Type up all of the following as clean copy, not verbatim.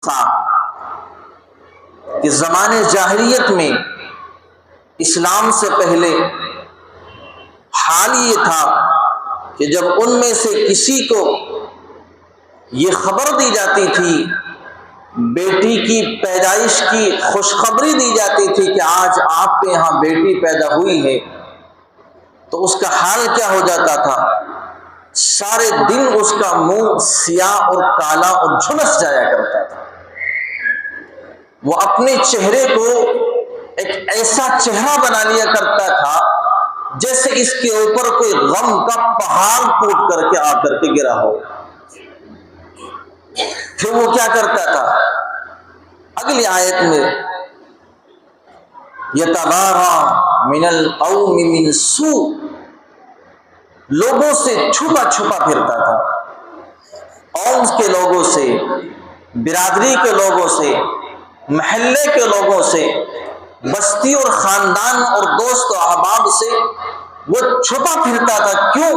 تھا کہ زمانے جاہلیت میں اسلام سے پہلے حال یہ تھا کہ جب ان میں سے کسی کو یہ خبر دی جاتی تھی، بیٹی کی پیدائش کی خوشخبری دی جاتی تھی کہ آج آپ کے یہاں بیٹی پیدا ہوئی ہے، تو اس کا حال کیا ہو جاتا تھا؟ سارے دن اس کا منہ سیاہ اور کالا اور جھلس جایا کرتا تھا۔ وہ اپنے چہرے کو ایک ایسا چہرہ بنا لیا کرتا تھا جیسے اس کے اوپر کوئی غم کا پہاڑ ٹوٹ کر کے آ کر کے گرا ہو۔ پھر وہ کیا کرتا تھا؟ اگلی آیت میں یتبارا من القوم من سوء، لوگوں سے چھپا چھپا پھرتا تھا، قوم کے لوگوں سے، برادری کے لوگوں سے، محلے کے لوگوں سے، بستی اور خاندان اور دوست و احباب سے وہ چھپا پھرتا تھا۔ کیوں؟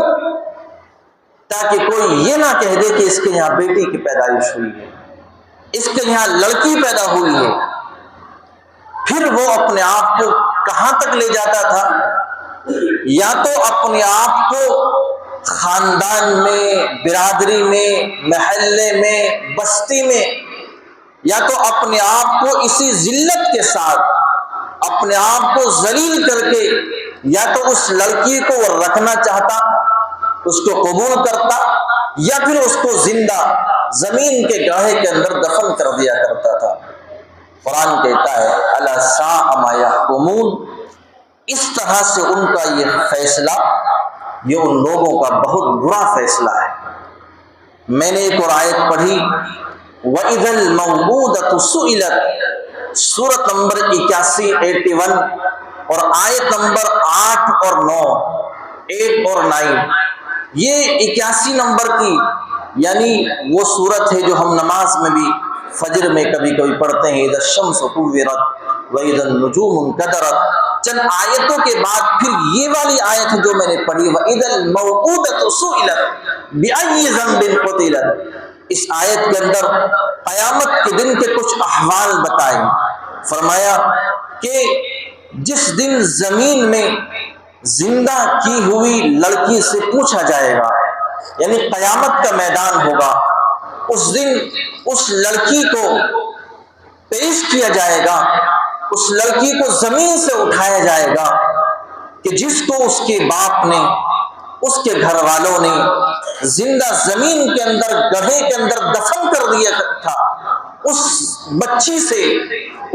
تاکہ کوئی یہ نہ کہہ دے کہ اس کے یہاں بیٹی کی پیدائش ہوئی ہے، اس کے یہاں لڑکی پیدا ہوئی ہے۔ پھر وہ اپنے آپ کو کہاں تک لے جاتا تھا؟ یا تو اپنے آپ کو خاندان میں، برادری میں، محلے میں، بستی میں، یا تو اپنے آپ کو اسی ذلت کے ساتھ اپنے آپ کو ذلیل کر کے یا تو اس لڑکی کو وہ رکھنا چاہتا، اس کو قبول کرتا، یا پھر اس کو زندہ زمین کے گڑھے کے اندر دفن کر دیا کرتا تھا۔ قرآن کہتا ہے الا ساء ما یحکمون، اس طرح سے ان کا یہ فیصلہ، یہ ان لوگوں کا بہت برا فیصلہ ہے۔ میں نے ایک اور آیت پڑھی وَإِذَا الْمَوْءُودَةُ سُئِلَتْ، سورۃ نمبر 81 اور آیت نمبر 8 اور 9، 8 اور 9، یہ 81 نمبر کی یعنی وہ سورت ہے جو ہم نماز میں بھی فجر میں کبھی کبھی پڑھتے ہیں، اذا الشمس كورت واذا النجوم انكدرت۔ چند آیتوں کے بعد پھر یہ والی آیت ہے جو میں نے پڑھی واذا الموءودة سئلت بأي ذنب قتلت۔ اس آیت کے اندر قیامت کے دن کے کچھ احوال بتائے، فرمایا کہ جس دن زمین میں زندہ کی ہوئی لڑکی سے پوچھا جائے گا، یعنی قیامت کا میدان ہوگا، اس دن اس لڑکی کو پیش کیا جائے گا، اس لڑکی کو زمین سے اٹھایا جائے گا کہ جس کو اس کے باپ نے، اس کے گھر والوں نے زندہ زمین کے اندر گڑھے کے اندر دفن کر دیا تھا، اس بچی سے،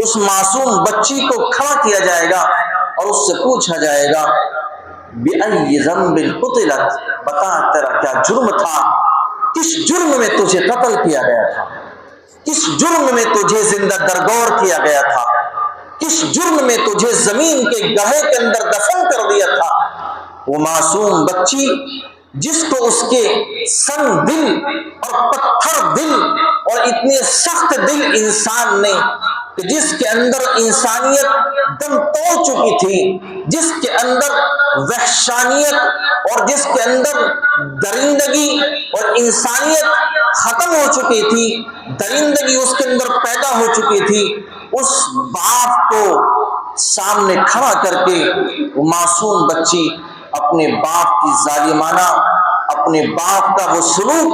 اس معصوم بچی کو کھڑا کیا جائے گا اور اس سے پوچھا جائے گا بِأَيِّ ذَنبٍ قُتِلَتْ، بتا تیرا کیا جرم تھا، کس جرم میں تجھے قتل کیا گیا تھا، کس جرم میں تجھے زندہ درگور کیا گیا تھا، کس جرم میں تجھے زمین کے گڑھے کے اندر دفن کر دیا تھا۔ وہ معصوم بچی جس کو اس کے سنگ دل اور پتھر دل اور اتنے سخت دل انسان نے، کہ جس کے اندر انسانیت دم توڑ چکی تھی، جس کے اندر وحشانیت اور جس کے اندر درندگی اور انسانیت ختم ہو چکی تھی، درندگی اس کے اندر پیدا ہو چکی تھی، اس باپ کو سامنے کھڑا کر کے وہ معصوم بچی اپنے باپ کی ظالمانہ، اپنے باپ کا وہ سلوک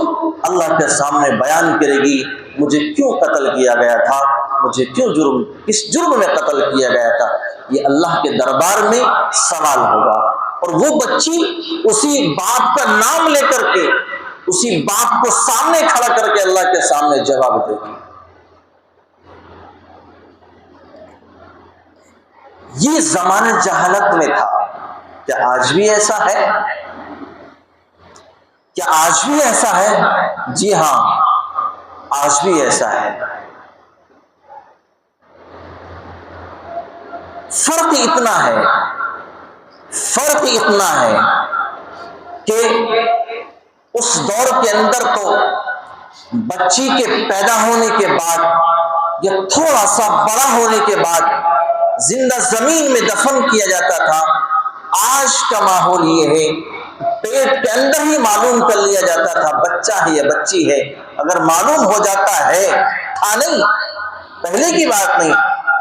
اللہ کے سامنے بیان کرے گی، مجھے کیوں قتل کیا گیا تھا، مجھے کیوں کس جرم میں قتل کیا گیا تھا، یہ اللہ کے دربار میں سوال ہوگا۔ اور وہ بچی اسی باپ کا نام لے کر کے، اسی باپ کو سامنے کھڑا کر کے اللہ کے سامنے جواب دے گی۔ یہ زمانہ جہالت میں تھا۔ کیا آج بھی ایسا ہے؟ کیا آج بھی ایسا ہے؟ جی ہاں، آج بھی ایسا ہے۔ فرق اتنا ہے کہ اس دور کے اندر تو بچی کے پیدا ہونے کے بعد یا تھوڑا سا بڑا ہونے کے بعد زندہ زمین میں دفن کیا جاتا تھا، آج کا ماحول یہ ہے، پیٹ کے اندر ہی معلوم کر لیا جاتا تھا بچہ ہے یا بچی ہے، اگر معلوم ہو جاتا ہے تھا نہیں، پہلے کی بات نہیں،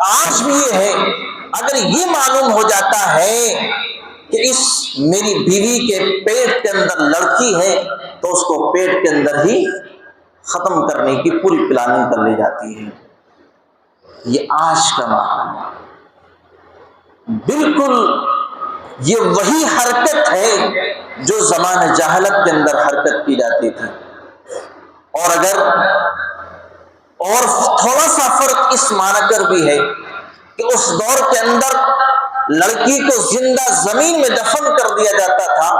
آج بھی یہ ہے، اگر یہ معلوم ہو جاتا ہے کہ اس میری بیوی کے پیٹ کے اندر لڑکی ہے تو اس کو پیٹ کے اندر ہی ختم کرنے کی پوری پلاننگ کر لی جاتی ہے۔ یہ آج کا ماحول ہے، بالکل یہ وہی حرکت ہے جو زمانہ جاہلت کے اندر حرکت کی جاتی تھی۔ اور اگر اور تھوڑا سا فرق اس معنی کر بھی ہے کہ اس دور کے اندر لڑکی کو زندہ زمین میں دفن کر دیا جاتا تھا،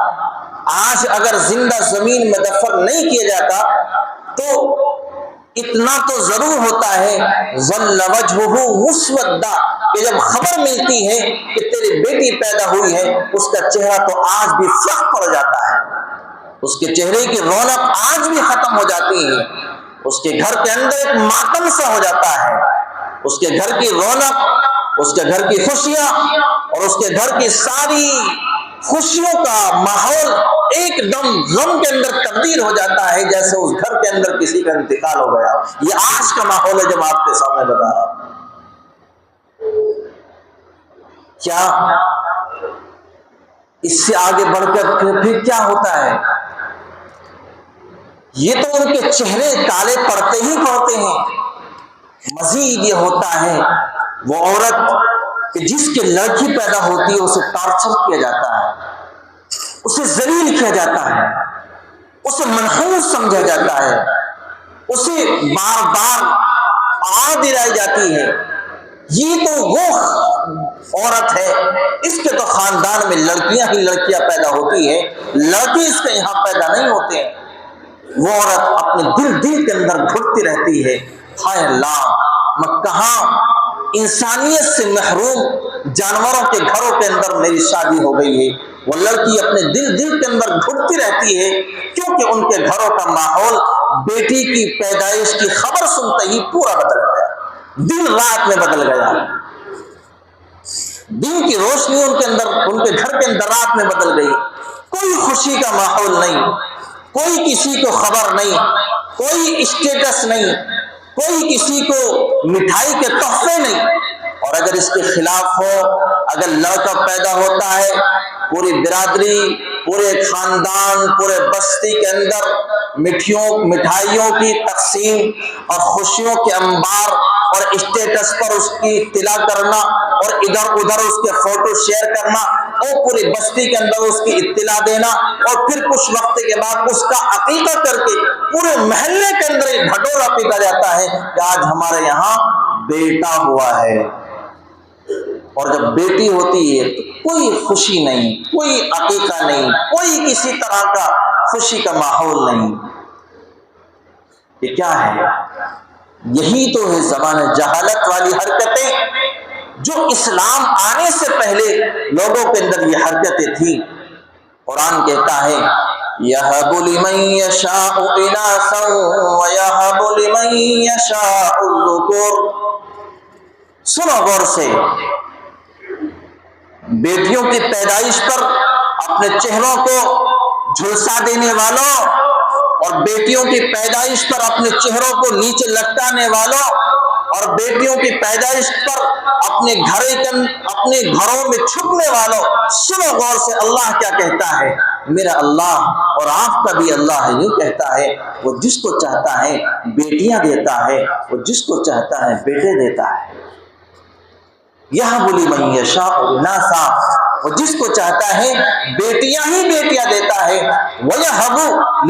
آج اگر زندہ زمین میں دفن نہیں کیا جاتا تو اتنا تو ضرور ہوتا ہے ظل وجہہ مسودہ، کہ جب خبر ملتی ہے کہ تیری بیٹی پیدا ہوئی ہے اس کا چہرہ تو آج بھی فلک پڑ جاتا ہے، اس کے چہرے کی رونق آج بھی ختم ہو جاتی ہے، اس کے گھر کے اندر ایک ماتم سا ہو جاتا ہے، اس کے گھر کی رونق، اس کے گھر کی خوشیاں اور اس کے گھر کی ساری خوشیوں کا ماحول ایک دم غم کے اندر تبدیل ہو جاتا ہے، جیسے اس گھر کے اندر کسی کا انتقال ہو گیا۔ یہ آج کا ماحول ہے جب آپ کے سامنے بتا رہا ہوں۔ کیا اس سے آگے بڑھ کر پھر کیا ہوتا ہے؟ یہ تو ان کے چہرے کالے پڑتے ہی پڑتے ہیں، مزید یہ ہوتا ہے وہ عورت کہ جس کے لڑکی پیدا ہوتی ہے اسے ٹارچر کیا جاتا ہے، اسے ذلیل کیا جاتا ہے، اسے منحوس سمجھا جاتا ہے، اسے بار بار آہ دلائی جاتی ہے۔ یہ تو وہ عورت ہے، اس کے تو خاندان میں لڑکیاں ہی لڑکیاں پیدا ہوتی ہیں، لڑکی اس کے یہاں پیدا نہیں ہوتے ہیں۔ وہ عورت اپنے دل کے اندر گھٹتی رہتی ہے، ہائے اللہ میں کہاں انسانیت سے محروم جانوروں کے گھروں کے اندر میری شادی ہو گئی ہے۔ وہ لڑکی اپنے دل کے اندر گھٹتی رہتی ہے، کیونکہ ان کے گھروں کا ماحول بیٹی کی پیدائش کی خبر سنتے ہی پورا بدل گیا، دن رات میں بدل گیا، دن کی روشنی ان کے اندر، ان کے گھر کے اندر رات میں بدل گئی، کوئی خوشی کا ماحول نہیں، کوئی کسی کو خبر نہیں، کوئی اسٹیٹس نہیں، کوئی کسی کو مٹھائی کے تحفے نہیں۔ اور اگر اس کے خلاف ہو، اگر لڑکا پیدا ہوتا ہے، پوری برادری، پورے خاندان، پورے بستی کے اندر مٹھائیوں کی تقسیم اور خوشیوں کے انبار اور اسٹیٹس پر اس کی اطلاع کرنا اور ادھر ادھر اس کے فوٹو شیئر کرنا اور پوری بستی کے اندر اس کی اطلاع دینا، اور پھر کچھ وقت کے بعد اس کا عقیقہ کر کے پورے محلے کے اندر ایک ڈھٹورا پیٹا جاتا ہے کہ آج ہمارے یہاں بیٹا ہوا ہے۔ اور جب بیٹی ہوتی ہے تو کوئی خوشی نہیں، کوئی عقیقہ نہیں، کوئی کسی طرح کا خوشی کا ماحول نہیں۔ یہ کیا ہے؟ یہی تو ہے زمانہ جہالت والی حرکتیں جو اسلام آنے سے پہلے لوگوں کے اندر یہ حرکتیں تھیں۔ قرآن کہتا ہے یَهَبُ لِمَن يَشَاءُ إِنَاثًا وَيَهَبُ لِمَن يَشَاءُ الذُّكُورَ۔ سنو غور سے، بیٹیوں کی پیدائش پر اپنے چہروں کو جھلسا دینے والوں اور بیٹیوں کی پیدائش پر اپنے چہروں کو نیچے لٹکانے والوں اور بیٹیوں کی پیدائش پر اپنے گھروں میں چھپنے والوں، سنو غور سے اللہ کیا کہتا ہے۔ میرا اللہ اور آپ کا بھی اللہ یوں کہتا ہے، وہ جس کو چاہتا ہے بیٹیاں دیتا ہے، وہ جس کو چاہتا ہے بیٹے دیتا ہے۔ یَهَبُ لِمَن يَشَاءُ إِنَاثًا، وہ جس کو چاہتا ہے بیٹیاں ہی بیٹیاں دیتا ہے، وَيَهَبُ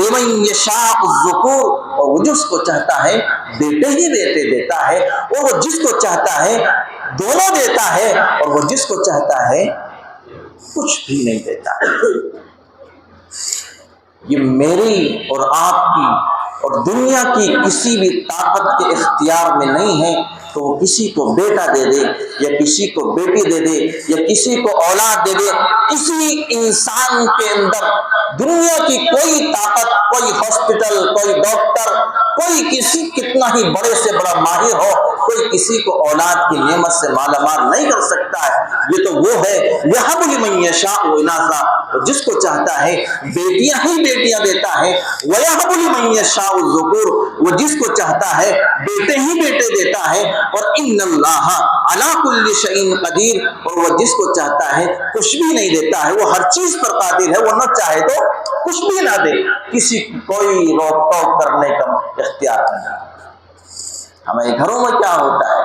لِمَن يَشَاءُ الذُّكُورَ، اور وہ جس کو چاہتا ہے بیٹے ہی بیٹے دیتا ہے، اور وہ جس کو چاہتا ہے دونوں دیتا ہے، اور وہ جس کو چاہتا ہے کچھ بھی نہیں دیتا ہے۔ یہ میری اور آپ کی اور دنیا کی کسی بھی طاقت کے اختیار میں نہیں ہے تو وہ کسی کو بیٹا دے دے یا کسی کو بیٹی دے دے یا کسی کو اولاد دے دے۔ کسی انسان کے اندر دنیا کی کوئی طاقت، کوئی ہاسپٹل، کوئی ڈاکٹر، کوئی کسی کتنا ہی بڑے سے بڑا ماہر ہو، کوئی کسی کو اولاد کی نعمت سے مالا مال نہیں کر سکتا ہے. یہ تو وہ ہے یہب لمن یشاء اناثا، جس کو چاہتا ہے بیٹیاں ہی بیٹیاں دیتا ہے. ویہب لمن یشاء الذکور، وہ جس کو چاہتا ہے بیٹے ہی بیٹے دیتا ہے. اور ان اللہ علی کل شیء قدیر، اور وہ جس کو چاہتا ہے کچھ بھی نہیں دیتا ہے، وہ ہر چیز پر قادر ہے. وہ نہ چاہے تو کچھ بھی نہ دے، کسی کوئی روک ٹوک کرنے کا اختیار نہیں. ہمارے گھروں میں کیا ہوتا ہے،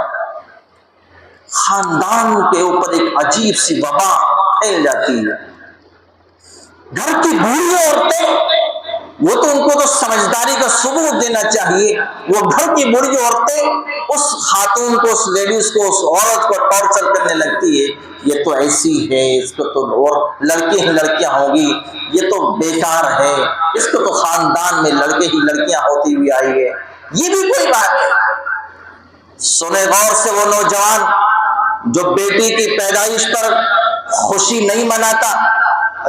خاندان کے اوپر ایک عجیب سی وبا پھیل جاتی ہے. گھر کی بوڑھی عورتیں، وہ تو ان کو تو سمجھداری کا ثبوت دینا چاہیے. وہ گھر کی بوڑھی عورتیں اس خاتون کو، اس لیڈیز کو، اس عورت کو ٹارچر کرنے لگتی ہے. یہ تو ایسی ہے، اس کو تو اور لڑکے ہی لڑکیاں ہوں گی، یہ تو بیکار ہے، اس کو تو خاندان میں لڑکے ہی لڑکیاں ہوتی ہوئی آئی ہے. یہ بھی کوئی بات ہے. سنے غور سے وہ نوجوان جو بیٹی کی پیدائش پر خوشی نہیں مناتا،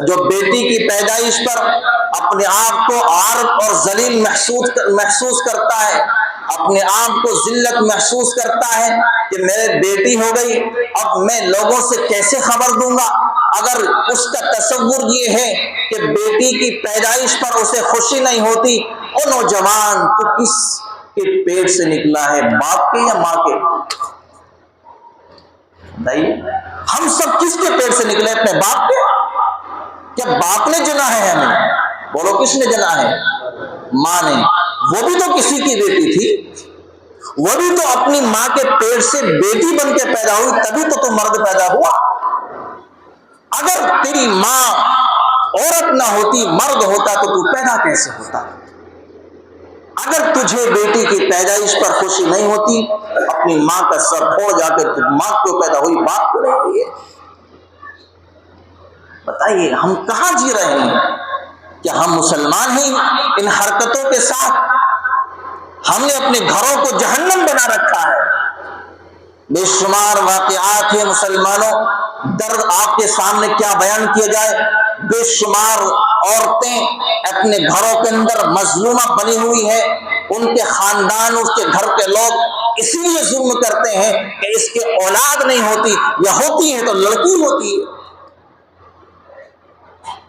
جو بیٹی کی پیدائش پر اپنے آپ کو عار اور ذلیل محسوس کرتا ہے، اپنے آپ کو ذلت محسوس کرتا ہے کہ میرے بیٹی ہو گئی، اب میں لوگوں سے کیسے خبر دوں گا. اگر اس کا تصور یہ ہے کہ بیٹی کی پیدائش پر اسے خوشی نہیں ہوتی، او نوجوان تو کس کے پیٹ سے نکلا ہے، باپ کے یا ماں کے؟ بتائیے، ہم سب کس کے پیٹ سے نکلے؟ اپنے باپ کے. کیا باپ نے جنا ہے ہمیں؟ بولو کس نے جنا ہے؟ ماں نے. وہ بھی تو کسی کی بیٹی تھی، وہ بھی تو اپنی ماں کے پیٹ سے بیٹی بن کے پیدا ہوئی، تبھی تو مرد پیدا ہوا. اگر تیری ماں عورت نہ ہوتی، مرد ہوتا، تو تو پیدا کیسے ہوتا؟ اگر تجھے بیٹی کی پیدائش پر خوشی نہیں ہوتی، اپنی ماں کا سر پھوڑ جا کر ماں کیوں پیدا ہوئی، باپ کیوں نہیں ہوئی ہے؟ بتائیے ہم کہاں جی رہے ہیں؟ کیا ہم مسلمان ہیں ان حرکتوں کے ساتھ؟ ہم نے اپنے گھروں کو جہنم بنا رکھا ہے. بے شمار واقعات ہیں مسلمانوں، درد آپ کے سامنے کیا بیان کیا جائے. بے شمار عورتیں اپنے گھروں کے اندر مظلومہ بنی ہوئی ہیں. ان کے خاندان، اس کے گھر کے لوگ اسی لیے ظلم کرتے ہیں کہ اس کے اولاد نہیں ہوتی، یا ہوتی ہے تو لڑکی ہوتی ہے.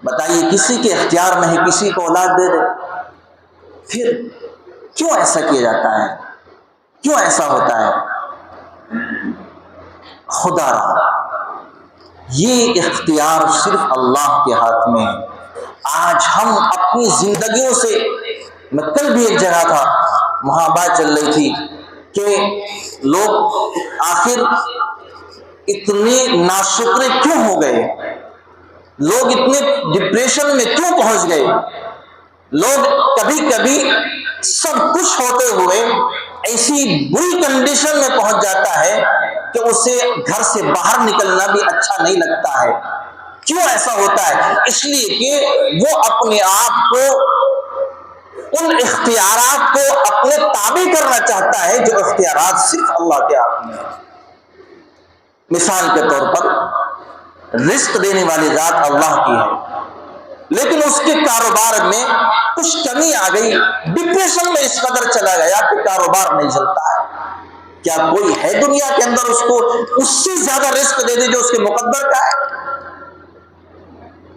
بتائیے کسی کے اختیار میں ہے کسی کو اولاد دے دے. پھر کیوں ایسا کیا جاتا ہے؟ کیوں ایسا ہوتا ہے؟ خدا رہا، یہ اختیار صرف اللہ کے ہاتھ میں ہے. آج ہم اپنی زندگیوں سے، میں کل بھی ایک جگہ تھا، وہاں بات چل رہی تھی کہ لوگ آخر اتنے ناشکرے کیوں ہو گئے، لوگ اتنے ڈپریشن میں کیوں پہنچ گئے. لوگ کبھی کبھی سب کچھ ہوتے ہوئے ایسی بری کنڈیشن میں پہنچ جاتا ہے کہ اسے گھر سے باہر نکلنا بھی اچھا نہیں لگتا ہے. کیوں ایسا ہوتا ہے؟ اس لیے کہ وہ اپنے آپ کو، ان اختیارات کو اپنے تابع کرنا چاہتا ہے جو اختیارات صرف اللہ کے ہاتھ میں ہیں. مثال کے طور پر رزق دینے والی ذات اللہ کی ہے، لیکن اس کے کاروبار میں کچھ کمی آ گئی، ڈپریشن میں اس قدر چلا گیا کہ کاروبار نہیں چلتا ہے. کیا کوئی ہے دنیا کے اندر اس کو اس سے زیادہ رزق دے دے جو اس کے مقدر کا ہے؟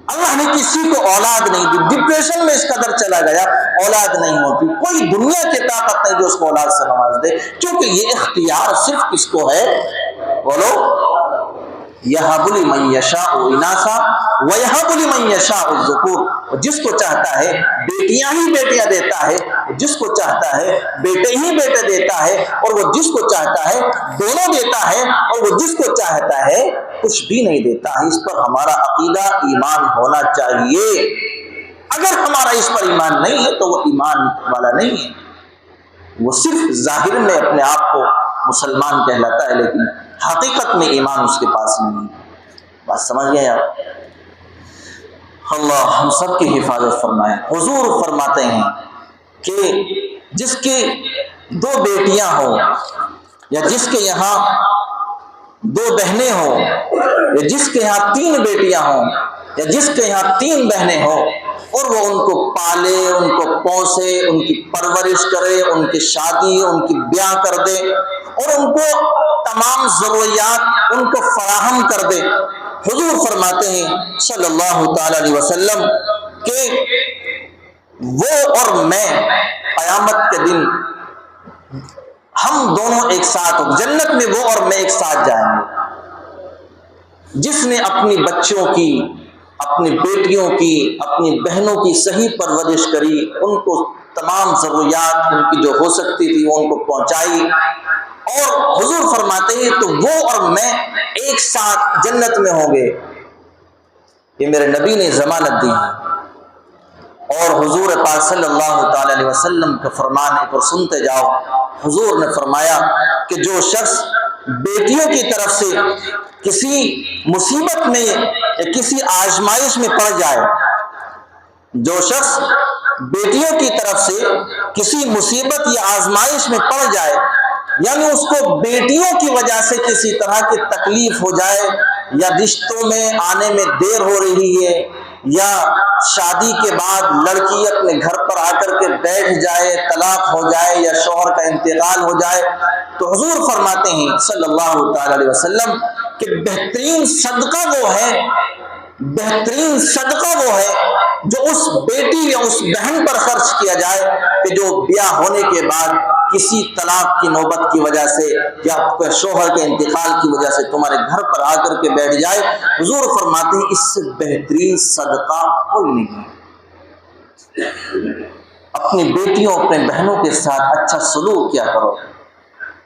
اللہ نے کسی کو اولاد نہیں دی، ڈپریشن میں اس قدر چلا گیا، اولاد نہیں ہوتی. کوئی دنیا کی طاقت نہیں جو اس کو اولاد سے نواز دے، کیونکہ یہ اختیار صرف کس کو ہے؟ بولو، یہب لمن یشاء اناثا ویہب لمن یشاء الذکور. جس کو چاہتا ہے بیٹیاں ہی بیٹیاں دیتا ہے، جس کو چاہتا ہے بیٹے ہی بیٹے دیتا ہے، اور وہ جس کو چاہتا ہے دونوں دیتا ہے، اور وہ جس کو چاہتا ہے کچھ بھی نہیں دیتا ہے. اس پر ہمارا عقیدہ ایمان ہونا چاہیے. اگر ہمارا اس پر ایمان نہیں ہے تو وہ ایمان والا نہیں ہے، وہ صرف ظاہر میں اپنے آپ کو مسلمان کہلاتا ہے، لیکن حقیقت میں ایمان اس کے پاس نہیں ہے. بات سمجھ گئے آپ؟ اللہ ہم سب کی حفاظت فرمائے. حضور فرماتے ہیں کہ جس کے دو بیٹیاں ہوں، یا جس کے یہاں دو بہنیں ہوں، یا جس کے یہاں تین بیٹیاں ہوں، یا جس کے یہاں تین بہنیں ہوں، اور وہ ان کو پالے، ان کو پوسے، ان کی پرورش کرے، ان کی شادی، ان کی بیاہ کر دے، اور ان کو تمام ضروریات ان کو فراہم کر دے۔ حضور فرماتے ہیں صلی اللہ تعالی علیہ وسلم کہ وہ اور میں قیامت کے دن ہم دونوں ایک ساتھ ہو، جنت میں وہ اور میں ایک ساتھ جائیں گے۔ جس نے اپنی بچوں کی، اپنی بیٹیوں کی، اپنی بہنوں کی صحیح پرورش کری، ان کو تمام ضروریات ان کی جو ہو سکتی تھی وہ ان کو پہنچائی، اور حضور فرماتے ہیں تو وہ اور میں ایک ساتھ جنت میں ہوں گے۔ یہ میرے نبی نے ضمانت دی ہے۔ اور حضور پاک صلی اللہ تعالی علیہ وسلم کا فرمان ایک اور سنتے جاؤ۔ حضور نے فرمایا کہ جو شخص بیٹیوں کی طرف سے کسی مصیبت میں یا کسی آزمائش میں پڑ جائے، جو شخص بیٹیوں کی طرف سے کسی مصیبت یا آزمائش میں پڑ جائے، یعنی اس کو بیٹیوں کی وجہ سے کسی طرح کی تکلیف ہو جائے، یا رشتوں میں آنے میں دیر ہو رہی ہے، یا شادی کے بعد لڑکی اپنے گھر پر آ کر کے بیٹھ جائے، طلاق ہو جائے یا شوہر کا انتقال ہو جائے، تو حضور فرماتے ہیں صلی اللہ تعالی علیہ وسلم کہ بہترین صدقہ وہ ہے، بہترین صدقہ وہ ہے جو اس بیٹی یا اس بہن پر خرچ کیا جائے کہ جو بیاہ ہونے کے بعد کسی طلاق کی نوبت کی وجہ سے یا شوہر کے انتقال کی وجہ سے تمہارے گھر پر آ کر کے بیٹھ جائے۔ حضور فرماتے ہیں اس سے بہترین صدقہ کوئی نہیں ہے۔ اپنی بیٹیوں، اپنے بہنوں کے ساتھ اچھا سلوک کیا کرو۔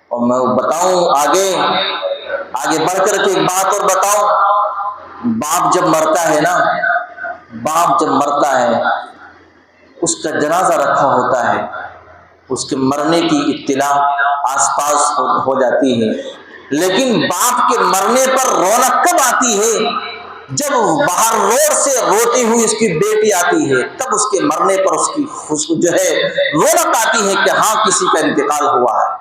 اور میں بتاؤں آگے بڑھ کر کے ایک بات اور بتاؤں، باپ جب مرتا ہے نا، باپ جب مرتا ہے اس کا جنازہ رکھا ہوتا ہے، اس کے مرنے کی اطلاع آس پاس ہو جاتی ہے، لیکن باپ کے مرنے پر رونق کب آتی ہے؟ جب باہر روڈ سے روتی ہوئی اس کی بیٹی آتی ہے، تب اس کے مرنے پر اس کی جو ہے رونق آتی ہے کہ ہاں کسی کا انتقال ہوا ہے۔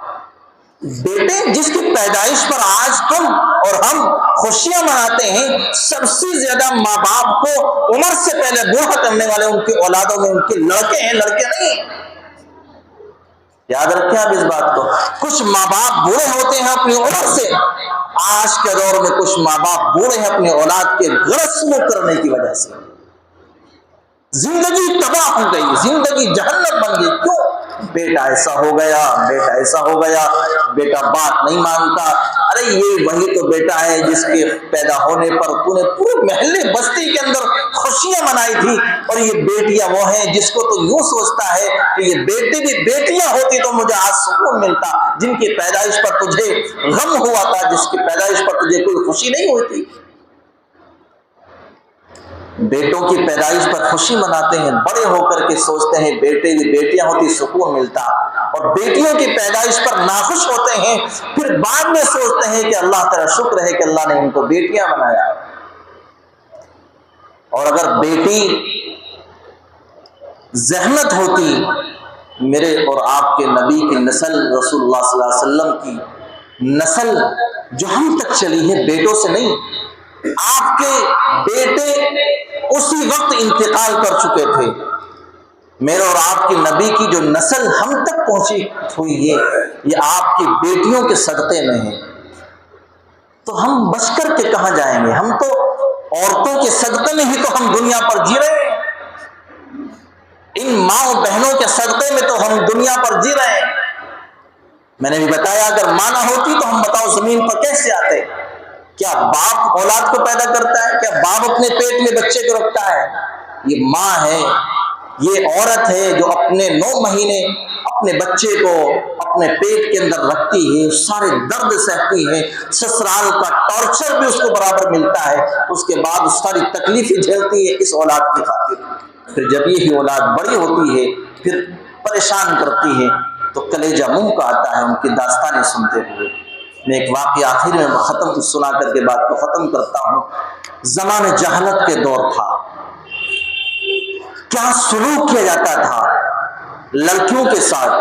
بیٹے جس کی پیدائش پر آج تم اور ہم خوشیاں مناتے ہیں، سب سے زیادہ ماں باپ کو عمر سے پہلے بوڑھا کرنے والے ان کے اولادوں میں ان کے لڑکے ہیں، لڑکے نہیں۔ یاد رکھیں آپ اس بات کو، کچھ ماں باپ بوڑھے ہوتے ہیں اپنی عمر سے، آج کے دور میں کچھ ماں باپ بوڑھے ہیں اپنی اولاد کے غلط سلوک کرنے کی وجہ سے۔ زندگی تباہ ہو گئی، زندگی جہنم بن گئی۔ کیوں؟ بیٹا ایسا ہو گیا، بیٹا ایسا ہو گیا، بیٹا بات نہیں مانتا۔ ارے یہ وہی تو بیٹا ہے جس کے پیدا ہونے پر تو نے پورے محلے بستی کے اندر خوشیاں منائی تھی، اور یہ بیٹیاں وہ ہیں جس کو تو یوں سوچتا ہے کہ یہ بیٹی بھی بیٹیاں ہوتی تو مجھے آج سکون ملتا، جن کی پیدائش پر تجھے غم ہوا تھا، جس کی پیدائش پر تجھے کوئی خوشی نہیں ہوئی تھی۔ بیٹوں کی پیدائش پر خوشی مناتے ہیں، بڑے ہو کر کے سوچتے ہیں بیٹے بھی بیٹیاں ہوتی سکون ملتا، اور بیٹیوں کی پیدائش پر ناخوش ہوتے ہیں، پھر بعد میں سوچتے ہیں کہ اللہ تعالیٰ شکر ہے کہ اللہ نے ان کو بیٹیاں بنایا۔ اور اگر بیٹی زحمت ہوتی، میرے اور آپ کے نبی کی نسل رسول اللہ صلی اللہ علیہ وسلم کی نسل جو ہم تک چلی ہے بیٹوں سے نہیں، آپ کے بیٹے اسی وقت انتقال کر چکے تھے۔ میرے اور آپ کی نبی کی جو نسل ہم تک پہنچی ہوئی ہے یہ آپ کی بیٹیوں کے صدقے میں ہے، تو ہم بچ کر کے کہاں جائیں گے؟ ہم تو عورتوں کے صدقے میں ہی تو ہم دنیا پر جی رہے ہیں، ان ماں و بہنوں کے صدقے میں تو ہم دنیا پر جی رہے ہیں۔ میں نے بھی بتایا اگر ماں نہ ہوتی تو ہم بتاؤ زمین پر کیسے آتے؟ کیا باپ اولاد کو پیدا کرتا ہے؟ کیا باپ اپنے پیٹ میں بچے کو رکھتا ہے؟ یہ ماں ہے، یہ عورت ہے جو اپنے 9 مہینے اپنے بچے کو اپنے پیٹ کے اندر رکھتی ہے، سارے درد سہتی ہے، سسرال کا ٹارچر بھی اس کو برابر ملتا ہے، اس کے بعد ساری تکلیفیں جھیلتی ہے اس اولاد کی خاطر۔ پھر جب یہی اولاد بڑی ہوتی ہے پھر پریشان کرتی ہے تو کلیجہ منہ کا آتا ہے ان کی داستانیں سنتے ہوئے۔ میں ایک واقعہ آخر میں ختم سنا کر کے بات کو ختم کرتا ہوں۔ زمانہ جہالت کے دور تھا، کیا سلوک کیا جاتا تھا لڑکیوں کے ساتھ،